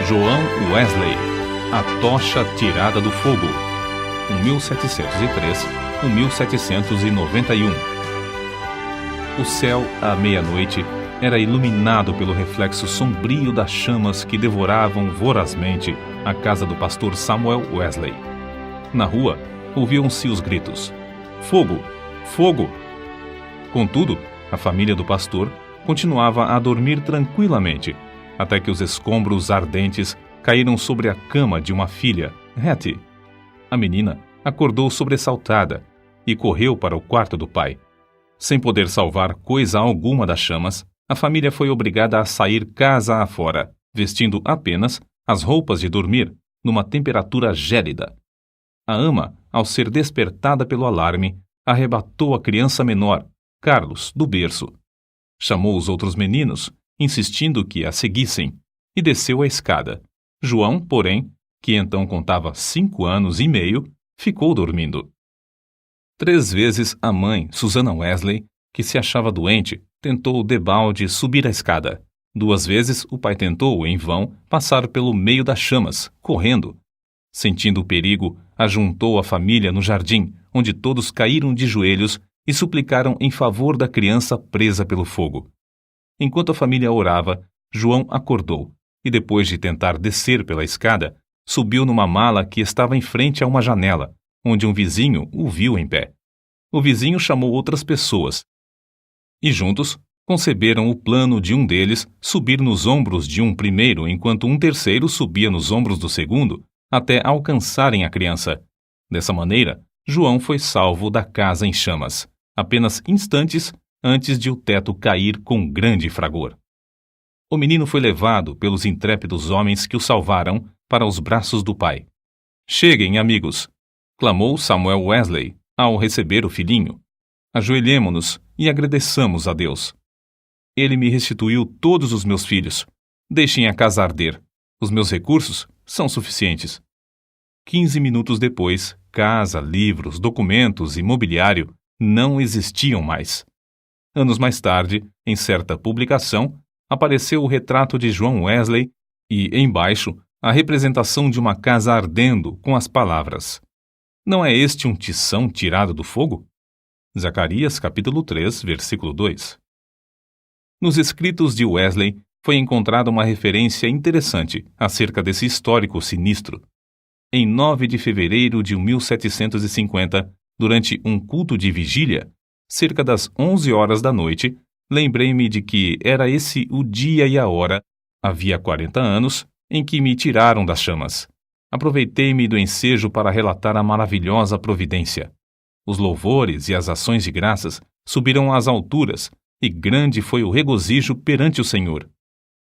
João Wesley, A Tocha Tirada do Fogo, 1703-1791. O céu, à meia-noite, era iluminado pelo reflexo sombrio das chamas que devoravam vorazmente a casa do pastor Samuel Wesley. Na rua, ouviam-se os gritos: "Fogo! Fogo!" Contudo, a família do pastor continuava a dormir tranquilamente, até que os escombros ardentes caíram sobre a cama de uma filha, Hattie. A menina acordou sobressaltada e correu para o quarto do pai. Sem poder salvar coisa alguma das chamas, a família foi obrigada a sair casa afora, vestindo apenas as roupas de dormir, numa temperatura gélida. A ama, ao ser despertada pelo alarme, arrebatou a criança menor, Carlos, do berço. Chamou os outros meninos, insistindo que a seguissem, e desceu a escada. João, porém, que então contava 5 anos e meio, ficou dormindo. 3 vezes a mãe, Susana Wesley, que se achava doente, tentou debalde subir a escada. 2 vezes o pai tentou, em vão, passar pelo meio das chamas, correndo. Sentindo o perigo, ajuntou a família no jardim, onde todos caíram de joelhos e suplicaram em favor da criança presa pelo fogo. Enquanto a família orava, João acordou e, depois de tentar descer pela escada, subiu numa mala que estava em frente a uma janela, onde um vizinho o viu em pé. O vizinho chamou outras pessoas e, juntos, conceberam o plano de um deles subir nos ombros de um primeiro, enquanto um terceiro subia nos ombros do segundo, até alcançarem a criança. Dessa maneira, João foi salvo da casa em chamas, apenas instantes antes de o teto cair com grande fragor. O menino foi levado pelos intrépidos homens que o salvaram para os braços do pai. "Cheguem, amigos!" clamou Samuel Wesley ao receber o filhinho. "Ajoelhemo-nos e agradeçamos a Deus. Ele me restituiu todos os meus filhos. Deixem a casa arder. Os meus recursos são suficientes." 15 minutos depois, casa, livros, documentos e mobiliário não existiam mais. Anos mais tarde, em certa publicação, apareceu o retrato de João Wesley e, embaixo, a representação de uma casa ardendo com as palavras: "Não é este um tição tirado do fogo?" Zacarias capítulo 3, versículo 2. Nos escritos de Wesley foi encontrada uma referência interessante acerca desse histórico sinistro. Em 9 de fevereiro de 1750, durante um culto de vigília, cerca das 11 horas da noite, lembrei-me de que era esse o dia e a hora, havia 40 anos, em que me tiraram das chamas. Aproveitei-me do ensejo para relatar a maravilhosa providência. Os louvores e as ações de graças subiram às alturas, e grande foi o regozijo perante o Senhor.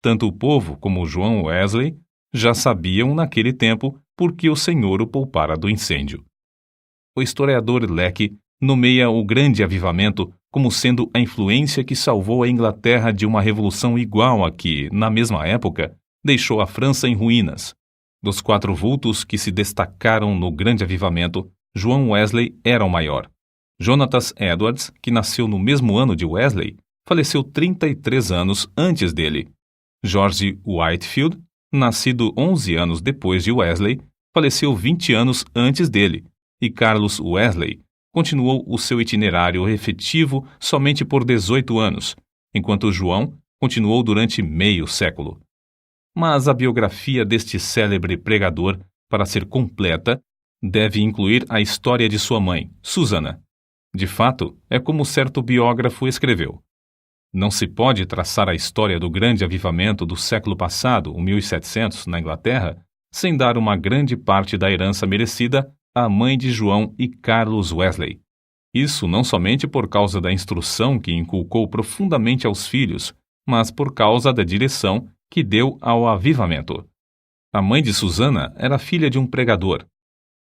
Tanto o povo como João Wesley já sabiam naquele tempo por que o Senhor o poupara do incêndio. O historiador Lecky nomeia o grande avivamento como sendo a influência que salvou a Inglaterra de uma revolução igual a que, na mesma época, deixou a França em ruínas. Dos 4 vultos que se destacaram no grande avivamento, João Wesley era o maior. Jonatas Edwards, que nasceu no mesmo ano de Wesley, faleceu 33 anos antes dele. George Whitefield, nascido 11 anos depois de Wesley, faleceu 20 anos antes dele, e Carlos Wesley continuou o seu itinerário efetivo somente por 18 anos, enquanto João continuou durante meio século. Mas a biografia deste célebre pregador, para ser completa, deve incluir a história de sua mãe, Susana. De fato, é como certo biógrafo escreveu: "Não se pode traçar a história do grande avivamento do século passado, o 1700, na Inglaterra, sem dar uma grande parte da herança merecida à mãe de João e Carlos Wesley. Isso não somente por causa da instrução que inculcou profundamente aos filhos, mas por causa da direção que deu ao avivamento. A mãe de Susana era filha de um pregador.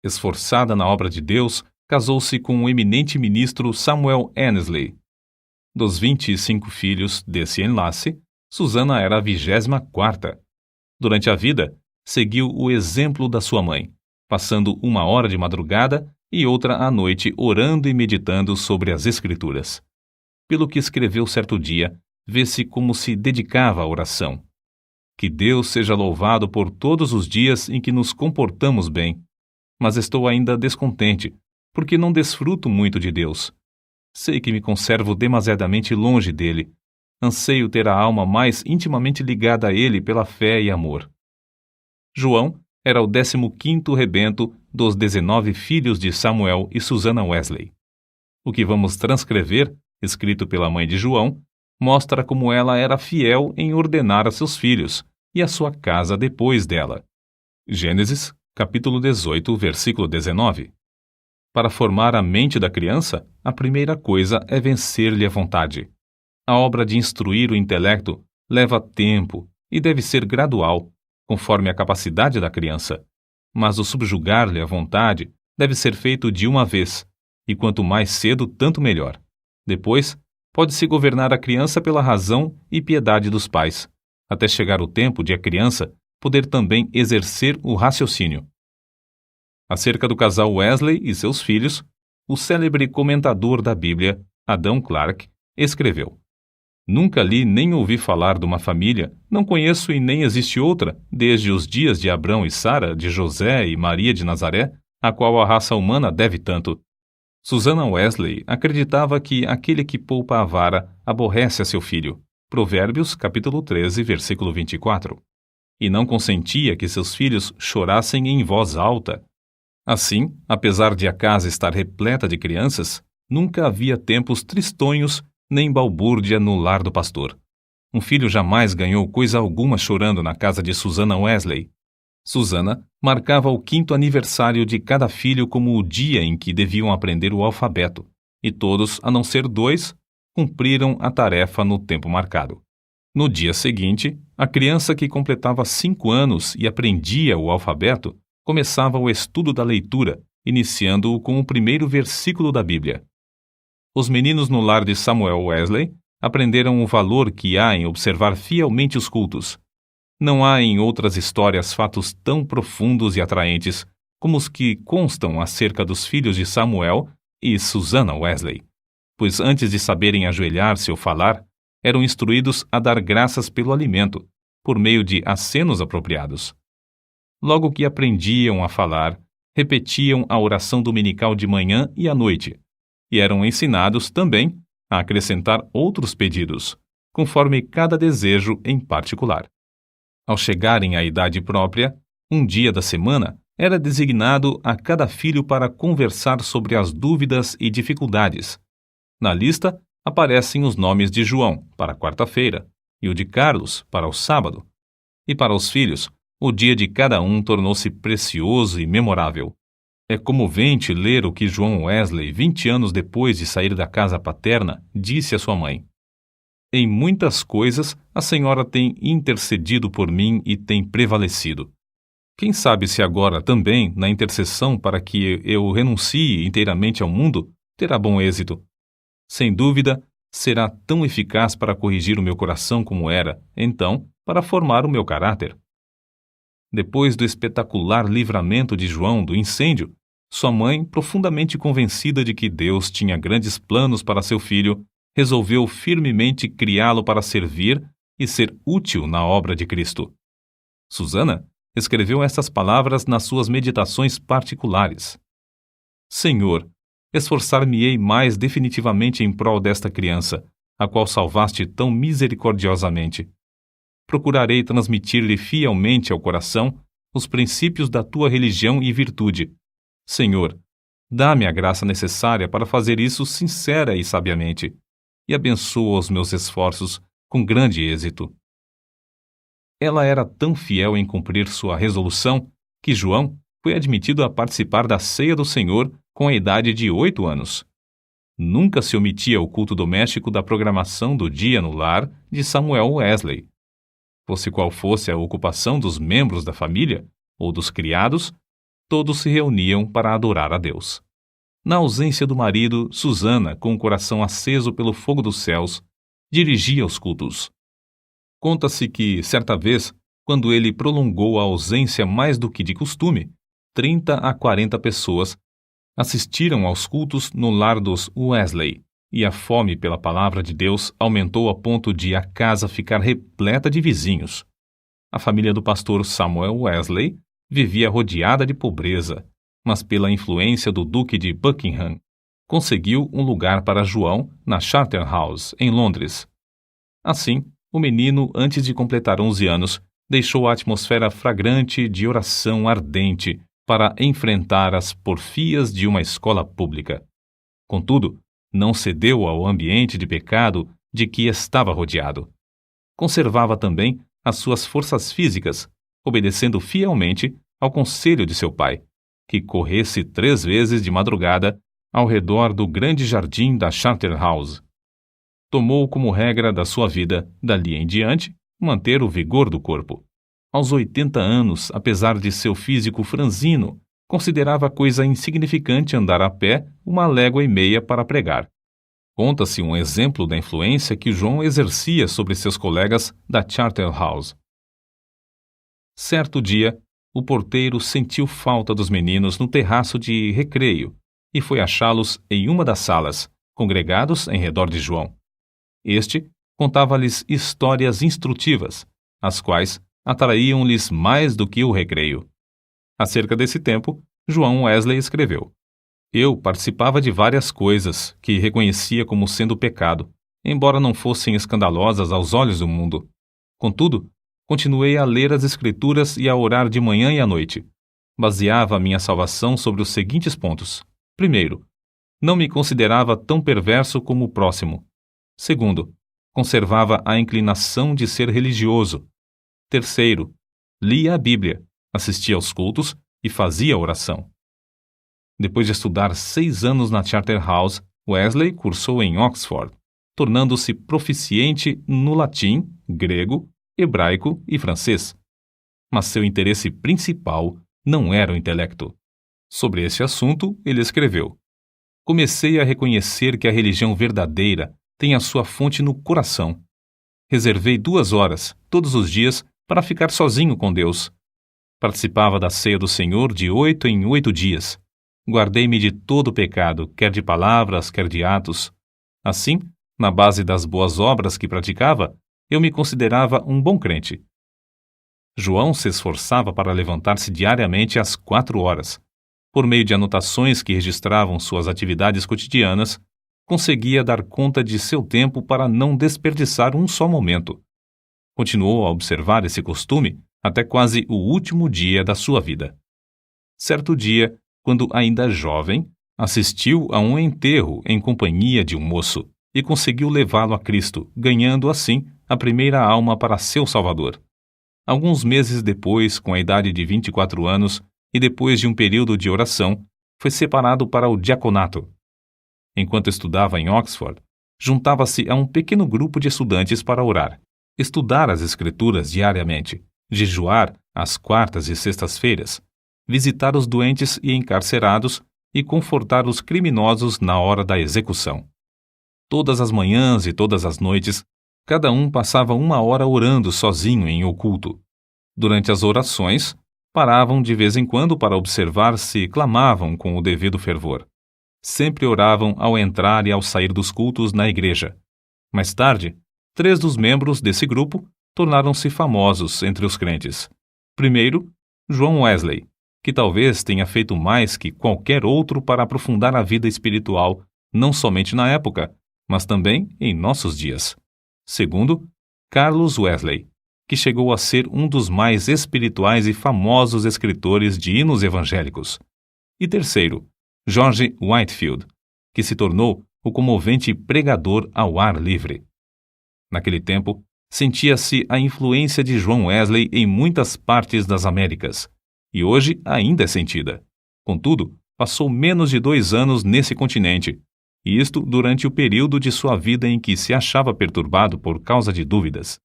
Esforçada na obra de Deus, casou-se com o eminente ministro Samuel Annesley. Dos 25 filhos desse enlace, Susana era a 24ª. Durante a vida, seguiu o exemplo da sua mãe, passando 1 hora de madrugada e outra à noite orando e meditando sobre as Escrituras. Pelo que escreveu certo dia, vê-se como se dedicava à oração. Que Deus seja louvado por todos os dias em que nos comportamos bem. Mas estou ainda descontente, porque não desfruto muito de Deus. Sei que me conservo demasiadamente longe dele. Anseio ter a alma mais intimamente ligada a ele pela fé e amor. João era o 15º rebento dos 19 filhos de Samuel e Susannah Wesley. O que vamos transcrever, escrito pela mãe de João, mostra como ela era fiel em ordenar a seus filhos e a sua casa depois dela. Gênesis, capítulo 18, versículo 19. Para formar a mente da criança, a primeira coisa é vencer-lhe a vontade. A obra de instruir o intelecto leva tempo e deve ser gradual, conforme a capacidade da criança. Mas o subjugar-lhe a vontade deve ser feito de uma vez, e quanto mais cedo, tanto melhor. Depois, pode-se governar a criança pela razão e piedade dos pais, até chegar o tempo de a criança poder também exercer o raciocínio. Acerca do casal Wesley e seus filhos, o célebre comentador da Bíblia, Adam Clarke, escreveu: Nunca li nem ouvi falar de uma família, não conheço e nem existe outra, desde os dias de Abrão e Sara, de José e Maria de Nazaré, a qual a raça humana deve tanto. Susannah Wesley acreditava que aquele que poupa a vara aborrece a seu filho. Provérbios, capítulo 13, versículo 24. E não consentia que seus filhos chorassem em voz alta. Assim, apesar de a casa estar repleta de crianças, nunca havia tempos tristonhos nem balbúrdia no lar do pastor. Um filho jamais ganhou coisa alguma chorando na casa de Susannah Wesley. Susannah marcava o 5º aniversário de cada filho como o dia em que deviam aprender o alfabeto, e todos, a não ser 2, cumpriram a tarefa no tempo marcado. No dia seguinte, a criança que completava 5 anos e aprendia o alfabeto começava o estudo da leitura, iniciando-o com o primeiro versículo da Bíblia. Os meninos no lar de Samuel Wesley aprenderam o valor que há em observar fielmente os cultos. Não há em outras histórias fatos tão profundos e atraentes como os que constam acerca dos filhos de Samuel e Susannah Wesley, pois antes de saberem ajoelhar-se ou falar, eram instruídos a dar graças pelo alimento, por meio de acenos apropriados. Logo que aprendiam a falar, repetiam a oração dominical de manhã e à noite, e eram ensinados também a acrescentar outros pedidos, conforme cada desejo em particular. Ao chegarem à idade própria, um dia da semana era designado a cada filho para conversar sobre as dúvidas e dificuldades. Na lista aparecem os nomes de João, para a quarta-feira, e o de Carlos, para o sábado. E para os filhos, o dia de cada um tornou-se precioso e memorável. É comovente ler o que João Wesley, 20 anos depois de sair da casa paterna, disse à sua mãe: Em muitas coisas, a senhora tem intercedido por mim e tem prevalecido. Quem sabe se agora também, na intercessão para que eu renuncie inteiramente ao mundo, terá bom êxito. Sem dúvida, será tão eficaz para corrigir o meu coração como era, então, para formar o meu caráter. Depois do espetacular livramento de João do incêndio, sua mãe, profundamente convencida de que Deus tinha grandes planos para seu filho, resolveu firmemente criá-lo para servir e ser útil na obra de Cristo. Susannah escreveu estas palavras nas suas meditações particulares: Senhor, esforçar-me-ei mais definitivamente em prol desta criança, a qual salvaste tão misericordiosamente. Procurarei transmitir-lhe fielmente ao coração os princípios da tua religião e virtude. Senhor, dá-me a graça necessária para fazer isso sincera e sabiamente, e abençoa os meus esforços com grande êxito. Ela era tão fiel em cumprir sua resolução que João foi admitido a participar da ceia do Senhor com a idade de 8 anos. Nunca se omitia o culto doméstico da programação do dia no lar de Samuel Wesley. Fosse qual fosse a ocupação dos membros da família ou dos criados, todos se reuniam para adorar a Deus. Na ausência do marido, Susannah, com o coração aceso pelo fogo dos céus, dirigia os cultos. Conta-se que, certa vez, quando ele prolongou a ausência mais do que de costume, 30 a 40 pessoas assistiram aos cultos no lar dos Wesley, e a fome pela palavra de Deus aumentou a ponto de a casa ficar repleta de vizinhos. A família do pastor Samuel Wesley vivia rodeada de pobreza, mas pela influência do Duque de Buckingham, conseguiu um lugar para João na Charterhouse, em Londres. Assim, o menino, antes de completar 11 anos, deixou a atmosfera fragrante de oração ardente para enfrentar as porfias de uma escola pública. Contudo, não cedeu ao ambiente de pecado de que estava rodeado. Conservava também as suas forças físicas, obedecendo fielmente ao conselho de seu pai, que corresse 3 vezes de madrugada ao redor do grande jardim da Charterhouse. Tomou como regra da sua vida, dali em diante, manter o vigor do corpo. Aos 80 anos, apesar de seu físico franzino, considerava coisa insignificante andar a pé 1,5 léguas para pregar. Conta-se um exemplo da influência que João exercia sobre seus colegas da Charterhouse. Certo dia, o porteiro sentiu falta dos meninos no terraço de recreio e foi achá-los em uma das salas, congregados em redor de João. Este contava-lhes histórias instrutivas, as quais atraíam-lhes mais do que o recreio. Acerca desse tempo, João Wesley escreveu: Eu participava de várias coisas que reconhecia como sendo pecado, embora não fossem escandalosas aos olhos do mundo. Contudo, continuei a ler as Escrituras e a orar de manhã e à noite. Baseava a minha salvação sobre os seguintes pontos. Primeiro, não me considerava tão perverso como o próximo. Segundo, conservava a inclinação de ser religioso. Terceiro, lia a Bíblia, assistia aos cultos e fazia oração. Depois de estudar 6 anos na Charterhouse, Wesley cursou em Oxford, tornando-se proficiente no latim, grego, hebraico e francês. Mas seu interesse principal não era o intelecto. Sobre esse assunto, ele escreveu: Comecei a reconhecer que a religião verdadeira tem a sua fonte no coração. Reservei 2 horas, todos os dias, para ficar sozinho com Deus. Participava da ceia do Senhor de 8 em 8 dias. Guardei-me de todo o pecado, quer de palavras, quer de atos. Assim, na base das boas obras que praticava, eu me considerava um bom crente. João se esforçava para levantar-se diariamente às 4 horas. Por meio de anotações que registravam suas atividades cotidianas, conseguia dar conta de seu tempo para não desperdiçar um só momento. Continuou a observar esse costume até quase o último dia da sua vida. Certo dia, quando ainda jovem, assistiu a um enterro em companhia de um moço e conseguiu levá-lo a Cristo, ganhando assim a primeira alma para seu Salvador. Alguns meses depois, com a idade de 24 anos e depois de um período de oração, foi separado para o diaconato. Enquanto estudava em Oxford, juntava-se a um pequeno grupo de estudantes para orar, estudar as Escrituras diariamente, jejuar às quartas e sextas-feiras, visitar os doentes e encarcerados e confortar os criminosos na hora da execução. Todas as manhãs e todas as noites, cada um passava 1 hora orando sozinho em oculto. Durante as orações, paravam de vez em quando para observar se clamavam com o devido fervor. Sempre oravam ao entrar e ao sair dos cultos na igreja. Mais tarde, 3 dos membros desse grupo tornaram-se famosos entre os crentes. Primeiro, João Wesley, que talvez tenha feito mais que qualquer outro para aprofundar a vida espiritual, não somente na época, mas também em nossos dias. Segundo, Carlos Wesley, que chegou a ser um dos mais espirituais e famosos escritores de hinos evangélicos. E terceiro, George Whitefield, que se tornou o comovente pregador ao ar livre. Naquele tempo, sentia-se a influência de João Wesley em muitas partes das Américas, e hoje ainda é sentida. Contudo, passou menos de 2 anos nesse continente, e isto durante o período de sua vida em que se achava perturbado por causa de dúvidas.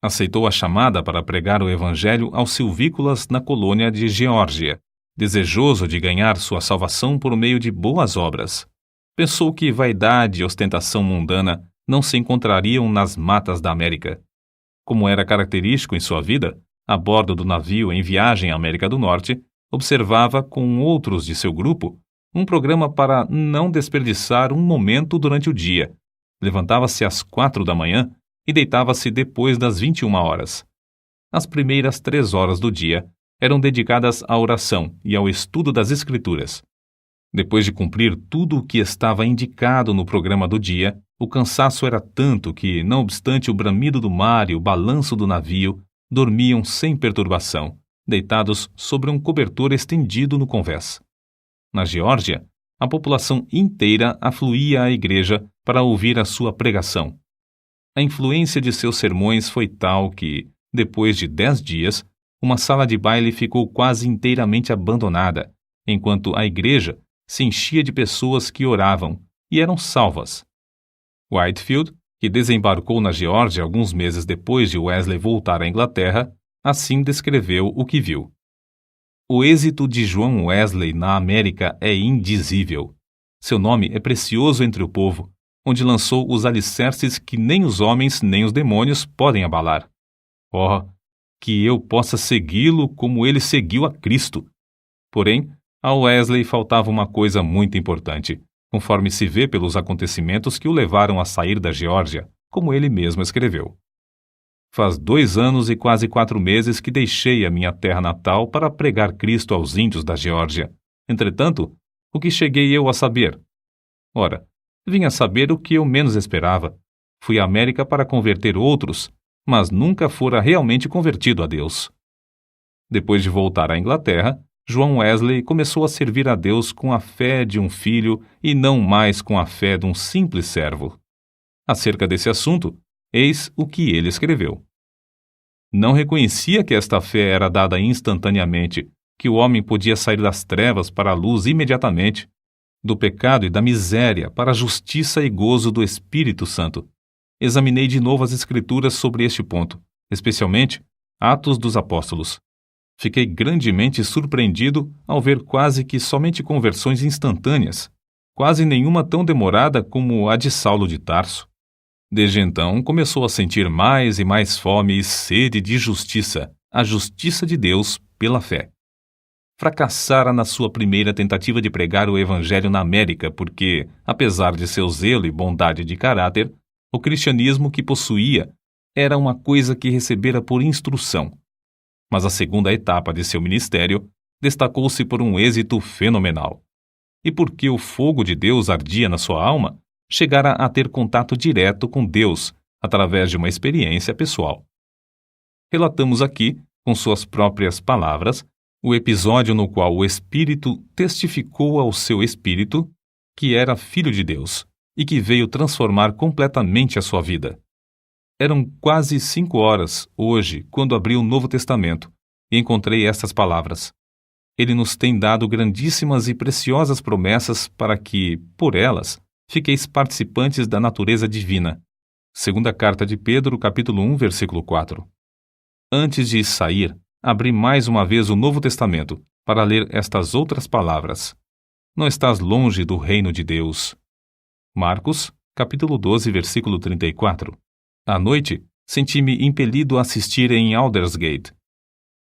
Aceitou a chamada para pregar o evangelho aos silvícolas na colônia de Geórgia, desejoso de ganhar sua salvação por meio de boas obras. Pensou que vaidade e ostentação mundana não se encontrariam nas matas da América. Como era característico em sua vida, a bordo do navio em viagem à América do Norte, observava com outros de seu grupo um programa para não desperdiçar um momento durante o dia. Levantava-se às 4 da manhã e deitava-se depois das 21 horas. As primeiras 3 horas do dia eram dedicadas à oração e ao estudo das Escrituras. Depois de cumprir tudo o que estava indicado no programa do dia, o cansaço era tanto que, não obstante o bramido do mar e o balanço do navio, dormiam sem perturbação, deitados sobre um cobertor estendido no convés. Na Geórgia, a população inteira afluía à igreja para ouvir a sua pregação. A influência de seus sermões foi tal que, depois de 10 dias, uma sala de baile ficou quase inteiramente abandonada, enquanto a igreja se enchia de pessoas que oravam e eram salvas. Whitefield, que desembarcou na Geórgia alguns meses depois de Wesley voltar à Inglaterra, assim descreveu o que viu. O êxito de João Wesley na América é indizível. Seu nome é precioso entre o povo, onde lançou os alicerces que nem os homens nem os demônios podem abalar. Oh, que eu possa segui-lo como ele seguiu a Cristo! Porém, a Wesley faltava uma coisa muito importante, conforme se vê pelos acontecimentos que o levaram a sair da Geórgia, como ele mesmo escreveu. Faz 2 anos e quase 4 meses que deixei a minha terra natal para pregar Cristo aos índios da Geórgia. Entretanto, o que cheguei eu a saber? Ora, vim a saber o que eu menos esperava. Fui à América para converter outros, mas nunca fora realmente convertido a Deus. Depois de voltar à Inglaterra, João Wesley começou a servir a Deus com a fé de um filho e não mais com a fé de um simples servo. Acerca desse assunto, eis o que ele escreveu. Não reconhecia que esta fé era dada instantaneamente, que o homem podia sair das trevas para a luz imediatamente, do pecado e da miséria para a justiça e gozo do Espírito Santo. Examinei de novo as Escrituras sobre este ponto, especialmente Atos dos Apóstolos. Fiquei grandemente surpreendido ao ver quase que somente conversões instantâneas, quase nenhuma tão demorada como a de Saulo de Tarso. Desde então, começou a sentir mais e mais fome e sede de justiça, a justiça de Deus pela fé. Fracassara na sua primeira tentativa de pregar o Evangelho na América porque, apesar de seu zelo e bondade de caráter, o cristianismo que possuía era uma coisa que recebera por instrução. Mas a segunda etapa de seu ministério destacou-se por um êxito fenomenal. E porque o fogo de Deus ardia na sua alma, chegara a ter contato direto com Deus através de uma experiência pessoal. Relatamos aqui, com suas próprias palavras, o episódio no qual o Espírito testificou ao seu espírito que era filho de Deus e que veio transformar completamente a sua vida. Eram quase 5 horas, hoje, quando abri o Novo Testamento, e encontrei estas palavras. Ele nos tem dado grandíssimas e preciosas promessas para que, por elas, fiqueis participantes da natureza divina. Segunda carta de Pedro, capítulo 1, versículo 4. Antes de sair, abri mais uma vez o Novo Testamento para ler estas outras palavras. Não estás longe do reino de Deus. Marcos, capítulo 12, versículo 34. À noite, senti-me impelido a assistir em Aldersgate.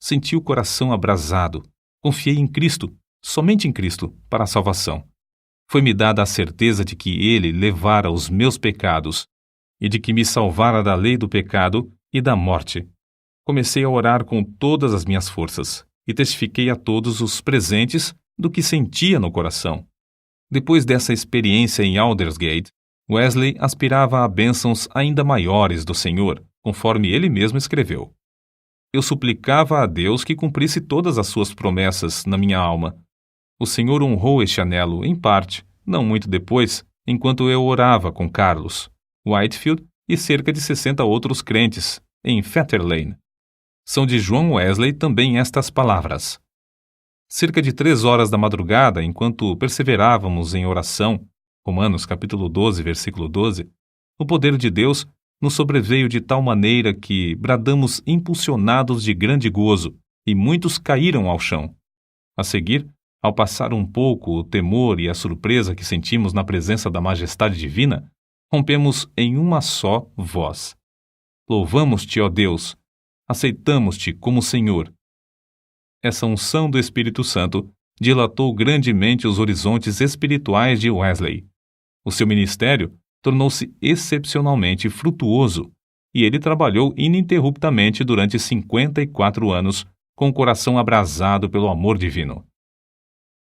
Senti o coração abrasado. Confiei em Cristo, somente em Cristo, para a salvação. Foi-me dada a certeza de que Ele levara os meus pecados e de que me salvara da lei do pecado e da morte. Comecei a orar com todas as minhas forças e testifiquei a todos os presentes do que sentia no coração. Depois dessa experiência em Aldersgate, Wesley aspirava a bênçãos ainda maiores do Senhor, conforme ele mesmo escreveu. Eu suplicava a Deus que cumprisse todas as suas promessas na minha alma. O Senhor honrou este anelo, em parte, não muito depois, enquanto eu orava com Carlos, Whitefield e cerca de 60 outros crentes, em Fetter Lane. São de João Wesley também estas palavras. Cerca de 3 horas da madrugada, enquanto perseverávamos em oração, Romanos capítulo 12, versículo 12, o poder de Deus nos sobreveio de tal maneira que bradamos impulsionados de grande gozo, e muitos caíram ao chão. A seguir, ao passar um pouco o temor e a surpresa que sentimos na presença da majestade divina, rompemos em uma só voz. Louvamos-te, ó Deus! Aceitamos-te como Senhor. Essa unção do Espírito Santo dilatou grandemente os horizontes espirituais de Wesley. O seu ministério tornou-se excepcionalmente frutuoso, e ele trabalhou ininterruptamente durante 54 anos, com o coração abrasado pelo amor divino.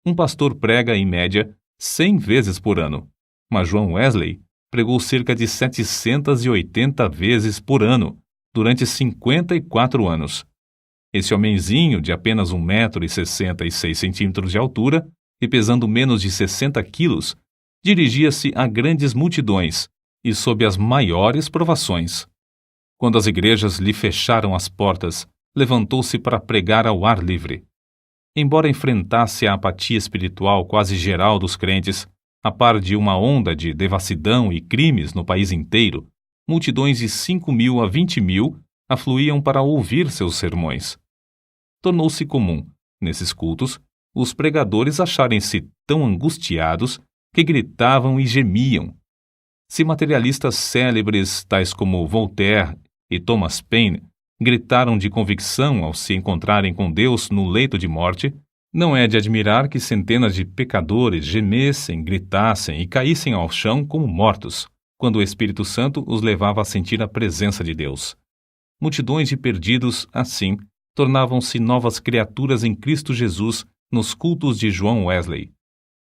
Um pastor prega, em média, 100 vezes por ano, mas João Wesley pregou cerca de 780 vezes por ano, durante 54 anos. Esse homenzinho de apenas 1,66 m de altura e pesando menos de 60 quilos, dirigia-se a grandes multidões e sob as maiores provações. Quando as igrejas lhe fecharam as portas, levantou-se para pregar ao ar livre. Embora enfrentasse a apatia espiritual quase geral dos crentes, a par de uma onda de devassidão e crimes no país inteiro, multidões de 5.000 a 20.000 afluíam para ouvir seus sermões. Tornou-se comum, nesses cultos, os pregadores acharem-se tão angustiados que gritavam e gemiam. Se materialistas célebres, tais como Voltaire e Thomas Paine, gritaram de convicção ao se encontrarem com Deus no leito de morte, não é de admirar que centenas de pecadores gemessem, gritassem e caíssem ao chão como mortos, quando o Espírito Santo os levava a sentir a presença de Deus. Multidões de perdidos, assim, tornavam-se novas criaturas em Cristo Jesus nos cultos de João Wesley.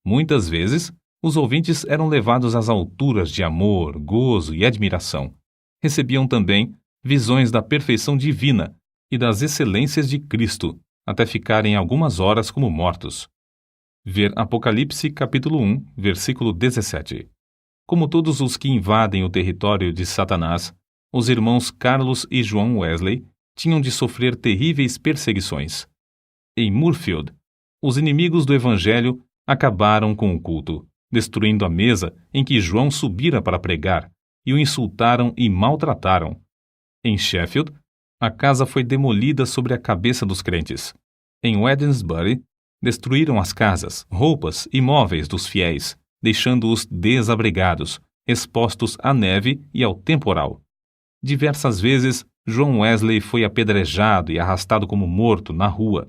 Muitas vezes, os ouvintes eram levados às alturas de amor, gozo e admiração. Recebiam também visões da perfeição divina e das excelências de Cristo, até ficarem algumas horas como mortos. Ver Apocalipse capítulo 1, versículo 17. Como todos os que invadem o território de Satanás, os irmãos Carlos e João Wesley tinham de sofrer terríveis perseguições. Em Moorfield, os inimigos do Evangelho acabaram com o culto, destruindo a mesa em que João subira para pregar, e o insultaram e maltrataram. Em Sheffield, a casa foi demolida sobre a cabeça dos crentes. Em Wednesbury, destruíram as casas, roupas e móveis dos fiéis, deixando-os desabrigados, expostos à neve e ao temporal. Diversas vezes, João Wesley foi apedrejado e arrastado como morto na rua.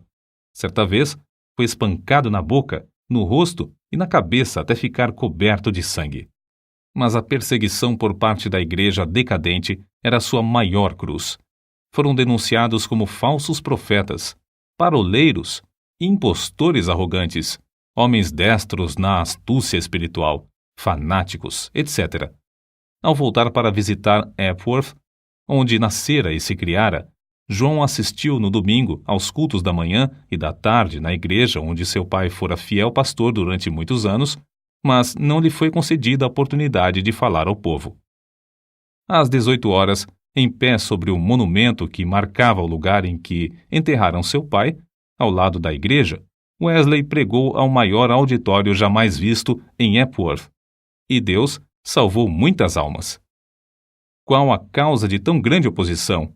Certa vez, foi espancado na boca, no rosto e na cabeça até ficar coberto de sangue. Mas a perseguição por parte da igreja decadente era sua maior cruz. Foram denunciados como falsos profetas, paroleiros, impostores arrogantes, homens destros na astúcia espiritual, fanáticos, etc. Ao voltar para visitar Epworth, onde nascera e se criara, João assistiu no domingo aos cultos da manhã e da tarde na igreja onde seu pai fora fiel pastor durante muitos anos, mas não lhe foi concedida a oportunidade de falar ao povo. Às 18 horas, em pé sobre o monumento que marcava o lugar em que enterraram seu pai, ao lado da igreja, Wesley pregou ao maior auditório jamais visto em Epworth, e Deus salvou muitas almas. Qual a causa de tão grande oposição?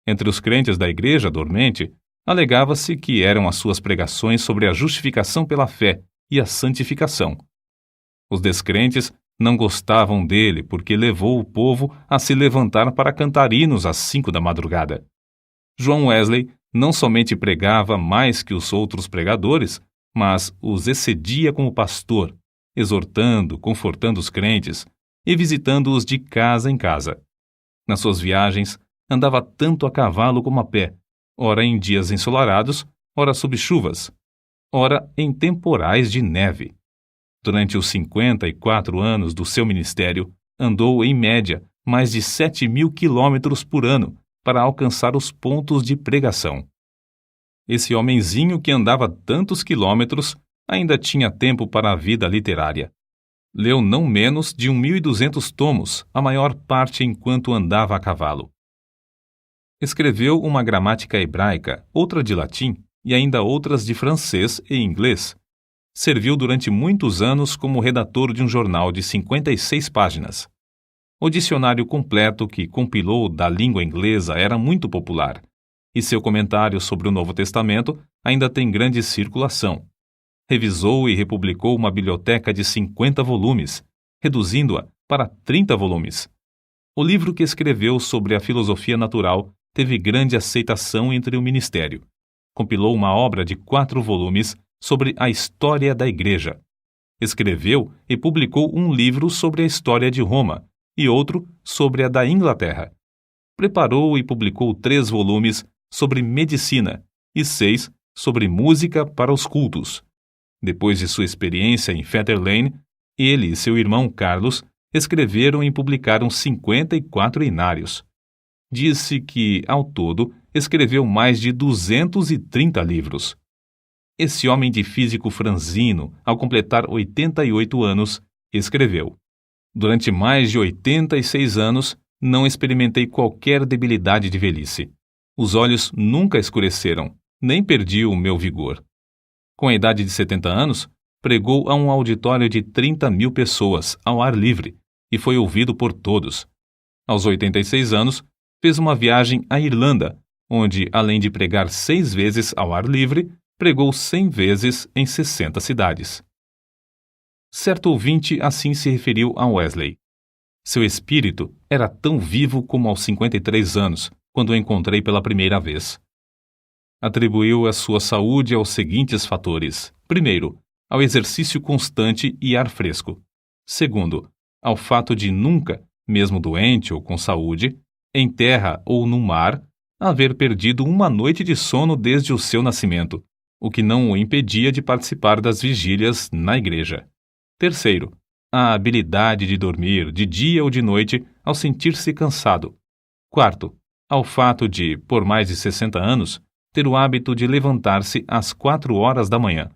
Entre os crentes da igreja dormente, alegava-se que eram as suas pregações sobre a justificação pela fé e a santificação. Os descrentes não gostavam dele porque levou o povo a se levantar para cantar hinos às 5 da madrugada. João Wesley não somente pregava mais que os outros pregadores, mas os excedia como pastor, exortando, confortando os crentes e visitando-os de casa em casa. Nas suas viagens, andava tanto a cavalo como a pé, ora em dias ensolarados, ora sob chuvas, ora em temporais de neve. Durante os 54 anos do seu ministério, andou, em média, mais de 7.000 quilômetros por ano para alcançar os pontos de pregação. Esse homenzinho que andava tantos quilômetros ainda tinha tempo para a vida literária. Leu não menos de 1.200 tomos, a maior parte enquanto andava a cavalo. Escreveu uma gramática hebraica, outra de latim e ainda outras de francês e inglês. Serviu durante muitos anos como redator de um jornal de 56 páginas. O dicionário completo que compilou da língua inglesa era muito popular, e seu comentário sobre o Novo Testamento ainda tem grande circulação. Revisou e republicou uma biblioteca de 50 volumes, reduzindo-a para 30 volumes. O livro que escreveu sobre a filosofia natural teve grande aceitação entre o ministério. Compilou uma obra de 4 volumes sobre a história da Igreja. Escreveu e publicou um livro sobre a história de Roma e outro sobre a da Inglaterra. preparou e publicou 3 volumes sobre medicina e 6 sobre música para os cultos. Depois de sua experiência em Fetter Lane, ele e seu irmão Carlos escreveram e publicaram 54 inários. Disse que, ao todo, escreveu mais de 230 livros. Esse homem de físico franzino, ao completar 88 anos, escreveu: "Durante mais de 86 anos, não experimentei qualquer debilidade de velhice. Os olhos nunca escureceram, nem perdi o meu vigor." Com a idade de 70 anos, pregou a um auditório de 30.000 pessoas, ao ar livre, e foi ouvido por todos. Aos 86 anos, fez uma viagem à Irlanda, onde, além de pregar 6 vezes ao ar livre, pregou 100 vezes em 60 cidades. Certo ouvinte assim se referiu a Wesley: "Seu espírito era tão vivo como aos 53 anos, quando o encontrei pela primeira vez." Atribuiu a sua saúde aos seguintes fatores: primeiro, ao exercício constante e ar fresco; segundo, ao fato de nunca, mesmo doente ou com saúde, em terra ou no mar, haver perdido uma noite de sono desde o seu nascimento, o que não o impedia de participar das vigílias na igreja. Terceiro, a habilidade de dormir de dia ou de noite ao sentir-se cansado. Quarto, ao fato de, por mais de 60 anos, ter o hábito de levantar-se às 4 horas da manhã.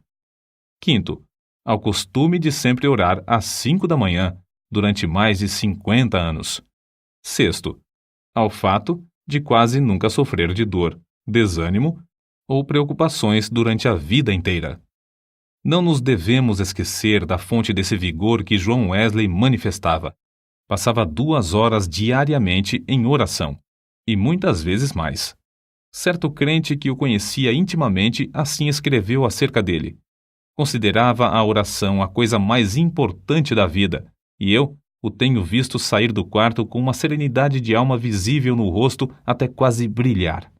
Quinto, ao costume de sempre orar às 5 da manhã, durante mais de 50 anos. Sexto, ao fato de quase nunca sofrer de dor, desânimo ou preocupações durante a vida inteira. Não nos devemos esquecer da fonte desse vigor que John Wesley manifestava. Passava 2 horas diariamente em oração, e muitas vezes mais. Certo crente que o conhecia intimamente assim escreveu acerca dele: "Considerava a oração a coisa mais importante da vida, e eu o tenho visto sair do quarto com uma serenidade de alma visível no rosto até quase brilhar."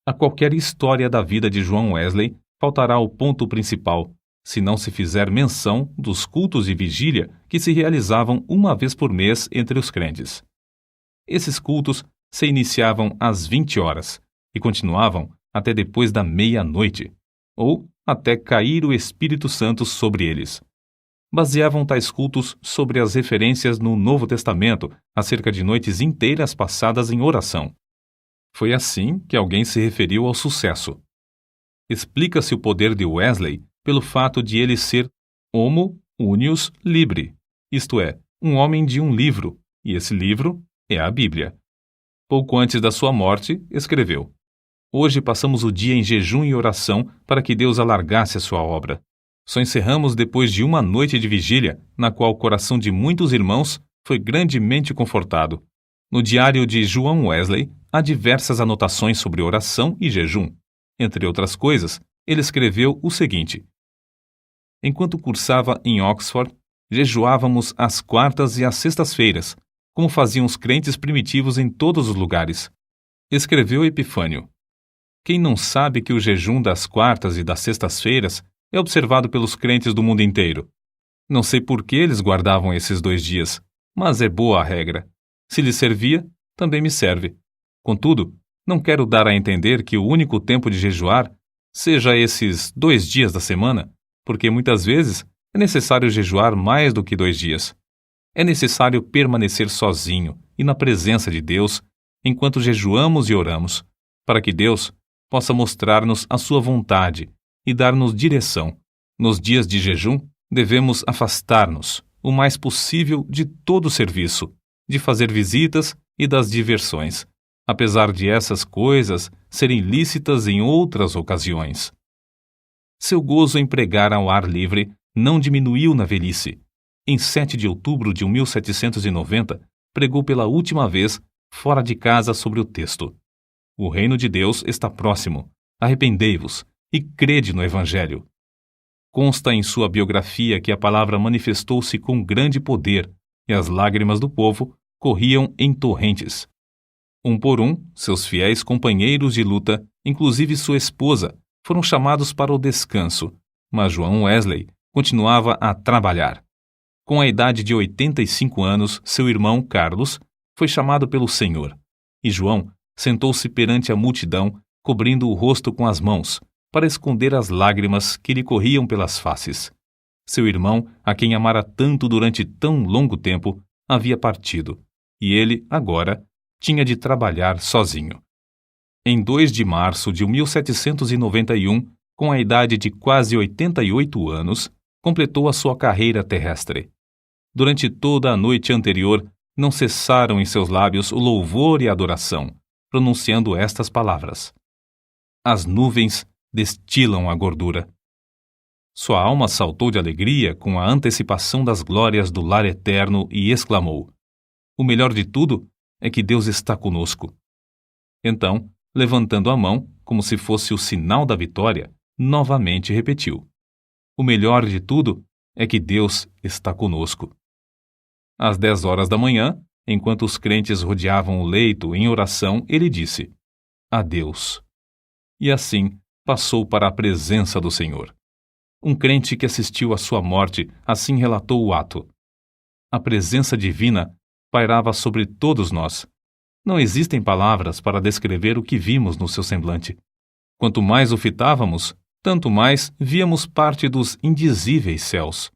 A qualquer história da vida de John Wesley faltará o ponto principal, se não se fizer menção dos cultos de vigília que se realizavam uma vez por mês entre os crentes. Esses cultos se iniciavam às 20 horas e continuavam até depois da meia-noite, ou até cair o Espírito Santo sobre eles. Baseavam tais cultos sobre as referências no Novo Testamento acerca de noites inteiras passadas em oração. Foi assim que alguém se referiu ao sucesso. Explica-se o poder de Wesley pelo fato de ele ser homo unius libri, isto é, um homem de um livro, e esse livro é a Bíblia. Pouco antes da sua morte, escreveu: "Hoje passamos o dia em jejum e oração para que Deus alargasse a sua obra. Só encerramos depois de uma noite de vigília, na qual o coração de muitos irmãos foi grandemente confortado." No diário de John Wesley, há diversas anotações sobre oração e jejum. Entre outras coisas, ele escreveu o seguinte: "Enquanto cursava em Oxford, jejuávamos às quartas e às sextas-feiras, como faziam os crentes primitivos em todos os lugares." Escreveu Epifânio: "Quem não sabe que o jejum das quartas e das sextas-feiras é observado pelos crentes do mundo inteiro? Não sei por que eles guardavam esses 2 dias, mas é boa a regra. Se lhes servia, também me serve. Contudo, não quero dar a entender que o único tempo de jejuar seja esses 2 dias da semana, porque muitas vezes é necessário jejuar mais do que 2 dias. É necessário permanecer sozinho e na presença de Deus enquanto jejuamos e oramos, para que Deus possa mostrar-nos a sua vontade e dar-nos direção. Nos dias de jejum, devemos afastar-nos o mais possível de todo o serviço, de fazer visitas e das diversões, apesar de essas coisas serem lícitas em outras ocasiões." Seu gozo em pregar ao ar livre não diminuiu na velhice. Em 7 de outubro de 1790, pregou pela última vez fora de casa sobre o texto: "O reino de Deus está próximo. Arrependei-vos e crede no Evangelho." Consta em sua biografia que a palavra manifestou-se com grande poder e as lágrimas do povo corriam em torrentes. Um por um, seus fiéis companheiros de luta, inclusive sua esposa, foram chamados para o descanso, mas John Wesley continuava a trabalhar. Com a idade de 85 anos, seu irmão Carlos foi chamado pelo Senhor, e João sentou-se perante a multidão, cobrindo o rosto com as mãos, para esconder as lágrimas que lhe corriam pelas faces. Seu irmão, a quem amara tanto durante tão longo tempo, havia partido, e ele, agora, tinha de trabalhar sozinho. Em 2 de março de 1791, com a idade de quase 88 anos, completou a sua carreira terrestre. Durante toda a noite anterior, não cessaram em seus lábios o louvor e a adoração, pronunciando estas palavras: as nuvens destilam a gordura. Sua alma saltou de alegria com a antecipação das glórias do lar eterno e exclamou: o melhor de tudo é que Deus está conosco. Então, levantando a mão, como se fosse o sinal da vitória, novamente repetiu: o melhor de tudo é que Deus está conosco. Às 10 horas da manhã, enquanto os crentes rodeavam o leito em oração, ele disse: adeus. E assim passou para a presença do Senhor. Um crente que assistiu à sua morte assim relatou o ato: a presença divina pairava sobre todos nós. Não existem palavras para descrever o que vimos no seu semblante. Quanto mais o fitávamos, tanto mais víamos parte dos indizíveis céus.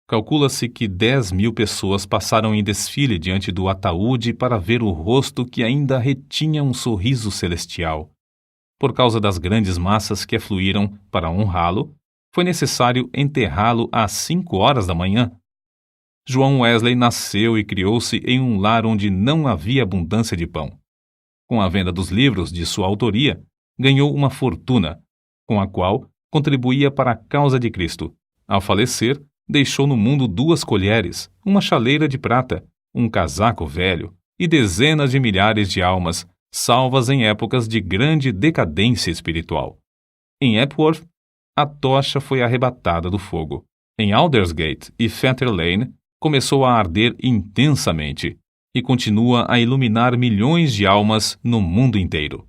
Calcula-se que 10.000 pessoas passaram em desfile diante do ataúde para ver o rosto que ainda retinha um sorriso celestial. Por causa das grandes massas que afluíram para honrá-lo, foi necessário enterrá-lo às 5 horas da manhã. João Wesley nasceu e criou-se em um lar onde não havia abundância de pão. Com a venda dos livros de sua autoria, ganhou uma fortuna, com a qual contribuía para a causa de Cristo. Ao falecer, deixou no mundo 2 colheres, uma chaleira de prata, um casaco velho e dezenas de milhares de almas, salvas em épocas de grande decadência espiritual. Em Epworth, a tocha foi arrebatada do fogo. Em Aldersgate e Fetter Lane, começou a arder intensamente e continua a iluminar milhões de almas no mundo inteiro.